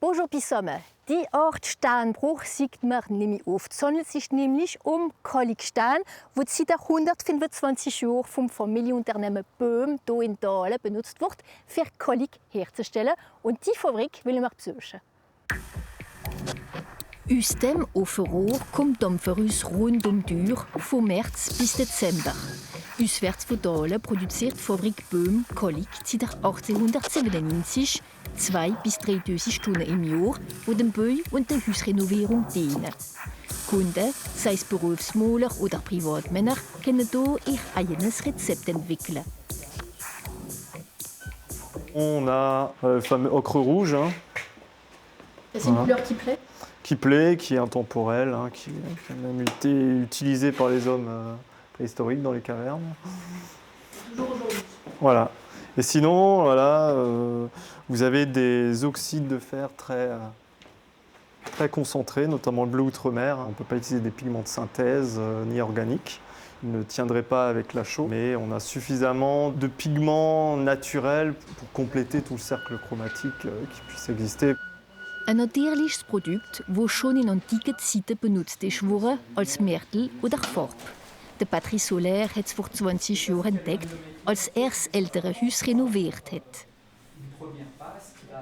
Bonjour zusammen. Die Art Steinbruch sieht man nämlich oft. Es handelt sich nämlich um Kolligstein, der seit 125 Jahren vom Familienunternehmen Böhm hier in Dahlen benutzt wird, für Kollig herzustellen. Und die Fabrik will ich besuchen. Aus dem Ofenrohr kommt Dampferus rund die Uhr von März bis Dezember. Auswärts von Dahlen produziert die Fabrik Böhm Kollig seit 1897 2 bis 3.000 Stunden im Jahr, die dem Bau und der Hausrenovierung dienen. Kunden, sei es Berufsmaler oder Privatmänner, können hier ihr eigenes Rezept entwickeln. On a le fameux ocre rouge. Hein. C'est une couleur qui plaît? Qui plaît, qui est intemporel, hein, qui a même été utilisé par les hommes préhistoriques dans les cavernes. Toujours aujourd'hui. Voilà. Et sinon, voilà, vous avez des oxydes de fer très concentrés, notamment le bleu outre-mer. On ne peut pas utiliser des pigments de synthèse ni organiques. Ils ne tiendraient pas avec la chaux, mais on a suffisamment de pigments naturels pour compléter tout le cercle chromatique qui puisse exister. Ein natürliches Produkt, das schon in antiken Zeiten benutzt wurde als Mörtel oder Farbe. Der Patrice Soler hat es vor 20 Jahren entdeckt, als er das ältere Haus renoviert hat.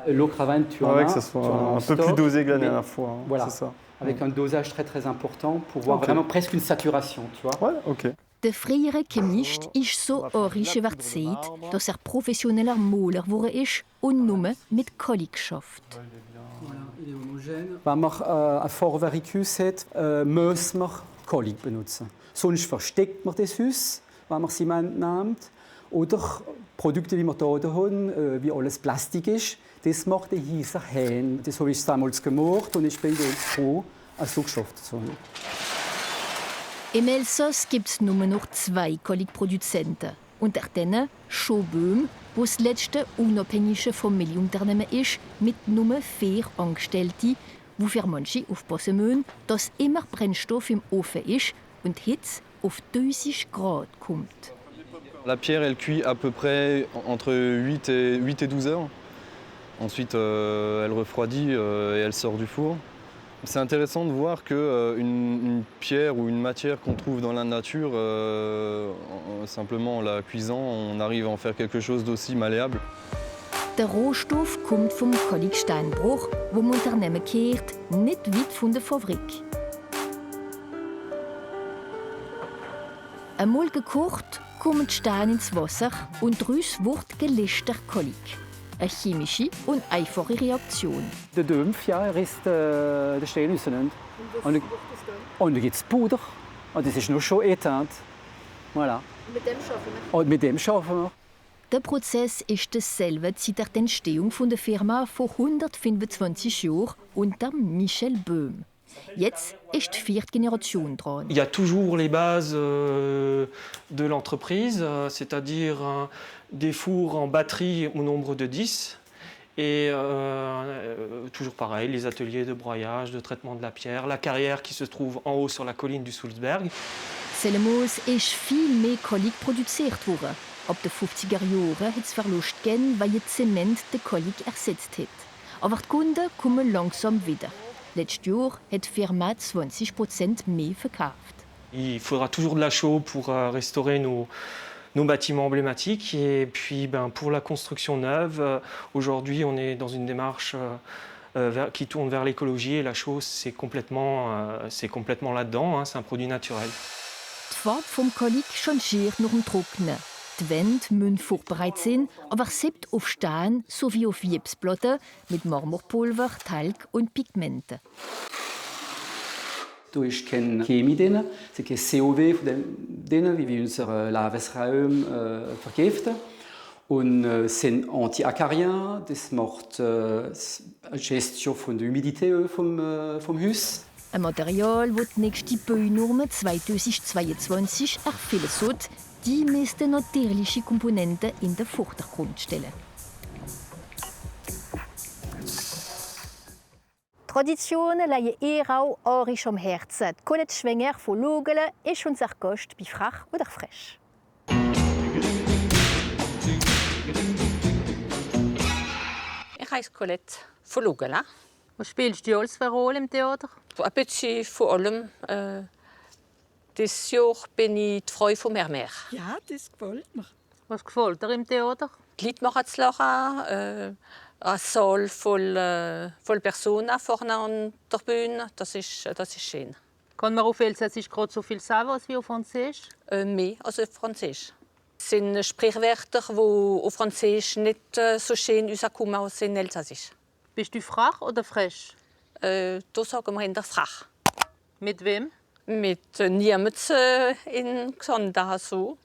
L'eau cravane, tu que ce soit un peu plus dosé que la dernière fois. Hein, voilà, c'est ça. Avec un dosage très important pour voir vraiment presque une saturation, tu vois. Ouais, ok. Der frühere Chemist ist so arisch überzeugt, dass professioneller Maler geworden ist und nur mit Kollig schafft. Wenn man ein Vorwerkhus hat, muss man Kollig benutzen. Sonst versteckt man das Haus, wenn man Zement nimmt. Oder Produkte, die wir hier haben, wie alles Plastik ist, das macht der Häuser hin. Das habe ich damals gemacht und ich bin ganz froh, als so geschafft zu haben. Im Elsass gibt es nur noch 2 Kolligproduzenten. Unter denen Chaux Böhm, wo das letzte unabhängige Familienunternehmen ist, mit nur 4 Angestellten, die für manche aufpassen müssen, dass immer Brennstoff im Ofen ist und die Hitze auf 1000 Grad kommt. La pierre, elle cuit à peu près entre 8 et 12 heures. Ensuite, elle refroidit et elle sort du four. C'est intéressant de voir qu'une pierre ou une matière qu'on trouve dans la nature, simplement en la cuisant, on arrive à en faire quelque chose d'aussi malléable. Der Rohstoff kommt vom Kolligsteinbruch, wo das Unternehmen gehört, nicht weit von der Fabrik. Einmal gekocht, kommen die Steine ins Wasser und daraus wird gelischter Kollig. Eine chemische und einfache Reaktion. Der Dämpf, ja, er ist der Stein raus. Und dann gibt es Puder. Und das ist noch schon etant. Voilà. Mit dem schaffen wir? Und mit dem schaffen wir. Der Prozess ist dasselbe seit der Entstehung der Firma vor 125 Jahren unter Michel Böhm. Jetzt ist die 4. Generation dran. Il y a toujours les bases de l'entreprise, c'est-à-dire des fours en batterie au nombre de 10. Et toujours pareil, les ateliers de broyage, de traitement de la pierre, la carrière qui se trouve en haut sur la colline du Sulzberg. Selemos ist viel mehr Kollig produziert worden. Ab den 50er Jahren hat es Verlust gegeben, weil der Zement den Kollig ersetzt hat. Aber die Kunden kommen langsam wieder. Letztes Jahr hat die Firma 20% mehr verkauft. Il faudra toujours de la chaux pour restaurer nos bâtiments emblématiques. Et puis pour la construction neuve, aujourd'hui on est dans une démarche qui tourne vers l'écologie et la chaux c'est complètement là-dedans, hein, c'est un produit naturel. Die Farbe vom Kollig changiert nach dem Trocknen. Die Wände müssen vorbereitet sein, aber selbst auf Stein sowie auf Gipsplatten mit Marmorpulver, Talg und Pigmenten. Da ist keine Chemie drin, es ist kein COW drin, wie wir unseren Lebensraum vergiften. Und es sind Anti-Acarien, das macht eine Gestion von der Humidität vom Haus. Ein Material, das die nächste Baunorm 2022 erfüllen soll, die müsste natürliche Komponenten in den Vordergrund stellen. Traditionen liegen eher auch arisch am Herzen. Die Colette Schwenger von Lugelen ist unser Gast bei Frach oder Fresh. Ich heiße Colette von Lugelen. Was spielst du alles für eine Rolle im Theater? Ein bisschen vor allem. Dieses Jahr bin ich die Frau von Mermer. Ja, das gefällt mir. Was gefällt dir im Theater? Die Leute machen es lachen. Ein Saal voll Personen vorne an der Bühne. Das ist schön. Kann man auf Elsässisch gerade so viel sagen wie auf Französisch? Mehr als auf Französisch. Es sind Sprichwörter, die auf Französisch nicht so schön rauskommen als in Elsässisch. Bist du frech oder frech? Da sagen wir in der Frach. Mit wem? Mit niemandem in Xanda so.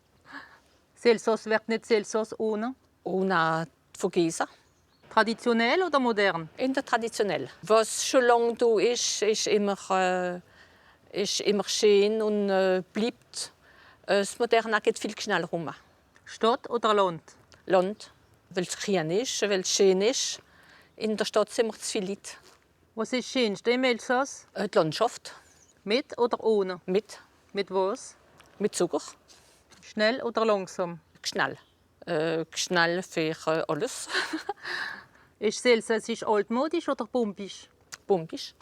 Elsass wird nicht Elsass ohne. Ohne vergessen. Traditionell oder modern? In der traditionell. Was schon lange da ist immer schön und bleibt. Das Moderne geht viel schneller rum. Stadt oder Land? Land, weil es klein ist, weil es schön ist. In der Stadt sind wir zu viele Leute. Was ist das Schönste im Elsass? Die Landschaft. Mit oder ohne? Mit. Mit was? Mit Zucker. Schnell oder langsam? Schnell. Schnell für alles. Ist Elsässisch altmodisch oder pumpisch? Pumpisch.